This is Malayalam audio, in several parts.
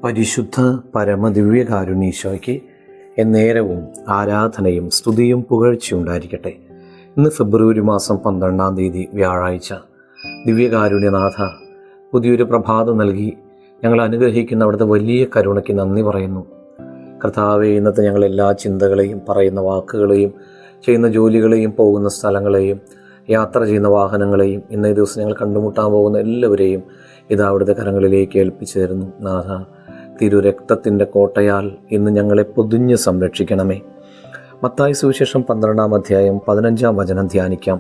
പരിശുദ്ധ പരമദിവ്യകാരുണ്യീശോയ്ക്ക് എന്നേരവും ആരാധനയും സ്തുതിയും പുകഴ്ചയുണ്ടായിരിക്കട്ടെ. ഇന്ന് ഫെബ്രുവരി മാസം 12-ാം തീയതി വ്യാഴാഴ്ച. ദിവ്യകാരുണ്യനാഥ, പുതിയൊരു പ്രഭാതം നൽകി ഞങ്ങൾ അനുഗ്രഹിക്കുന്ന അവിടുത്തെ വലിയ കരുണയ്ക്ക് നന്ദി പറയുന്നു. കർത്താവേ, ഇന്നത്തെ ഞങ്ങളെല്ലാ ചിന്തകളെയും, പറയുന്ന വാക്കുകളെയും, ചെയ്യുന്ന ജോലികളെയും, പോകുന്ന സ്ഥലങ്ങളെയും, യാത്ര ചെയ്യുന്ന വാഹനങ്ങളെയും, ഇന്നേ ദിവസം ഞങ്ങൾ കണ്ടുമുട്ടാൻ പോകുന്ന എല്ലാവരെയും ഇതാ അവിടുത്തെ കരങ്ങളിലേക്ക് ഏൽപ്പിച്ചു തരുന്നു. നാഥ, തിരുരക്തത്തിൻ്റെ കോട്ടയാൽ ഇന്ന് ഞങ്ങളെ പൊതിഞ്ഞ് സംരക്ഷിക്കണമേ. മത്തായി സുവിശേഷം 12-ാം അധ്യായം 15-ാം വചനം ധ്യാനിക്കാം.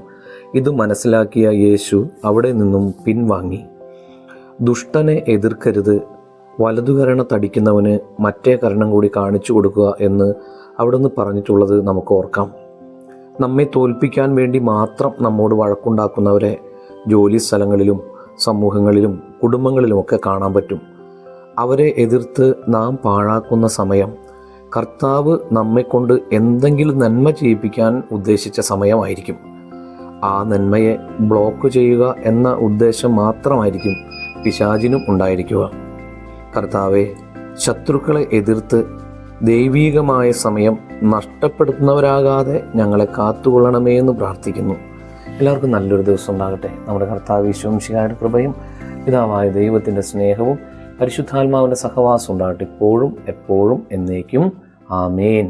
ഇത് മനസ്സിലാക്കിയ യേശു അവിടെ നിന്നും പിൻവാങ്ങി. ദുഷ്ടനെ എതിർക്കരുത്, വലതുകരണത്തടിക്കുന്നവന് മറ്റേ കരണം കൂടി കാണിച്ചു കൊടുക്കുക എന്ന് അവിടുന്ന് പറഞ്ഞിട്ടുള്ളത് നമുക്ക് ഓർക്കാം. നമ്മെ തോൽപ്പിക്കാൻ വേണ്ടി മാത്രം നമ്മോട് വഴക്കുണ്ടാക്കുന്നവരെ ജോലി സ്ഥലങ്ങളിലും സമൂഹങ്ങളിലും കുടുംബങ്ങളിലുമൊക്കെ കാണാൻ പറ്റും. അവരെ എതിർത്ത് നാം പാഴാക്കുന്ന സമയം കർത്താവ് നമ്മെക്കൊണ്ട് എന്തെങ്കിലും നന്മ ചെയ്യിപ്പിക്കാൻ ഉദ്ദേശിച്ച സമയമായിരിക്കും. ആ നന്മയെ ബ്ലോക്ക് ചെയ്യുക എന്ന ഉദ്ദേശം മാത്രമായിരിക്കും പിശാചിനും ഉണ്ടായിരിക്കുക. കർത്താവെ, ശത്രുക്കളെ എതിർത്ത് ദൈവീകമായ സമയം നഷ്ടപ്പെടുത്തുന്നവരാകാതെ ഞങ്ങളെ കാത്തുകൊള്ളണമേ എന്ന് പ്രാർത്ഥിക്കുന്നു. എല്ലാവർക്കും നല്ലൊരു ദിവസം ഉണ്ടാകട്ടെ. നമ്മുടെ കർത്താവ് ഈശോ മിശിഹായുടെ കൃപയും പിതാവായ ദൈവത്തിൻ്റെ സ്നേഹവും പരിശുദ്ധാത്മാവിൻ്റെ സഹവാസം ഉണ്ടാകട്ടെ, ഇപ്പോഴും എപ്പോഴും എന്നേക്കും. ആമേൻ.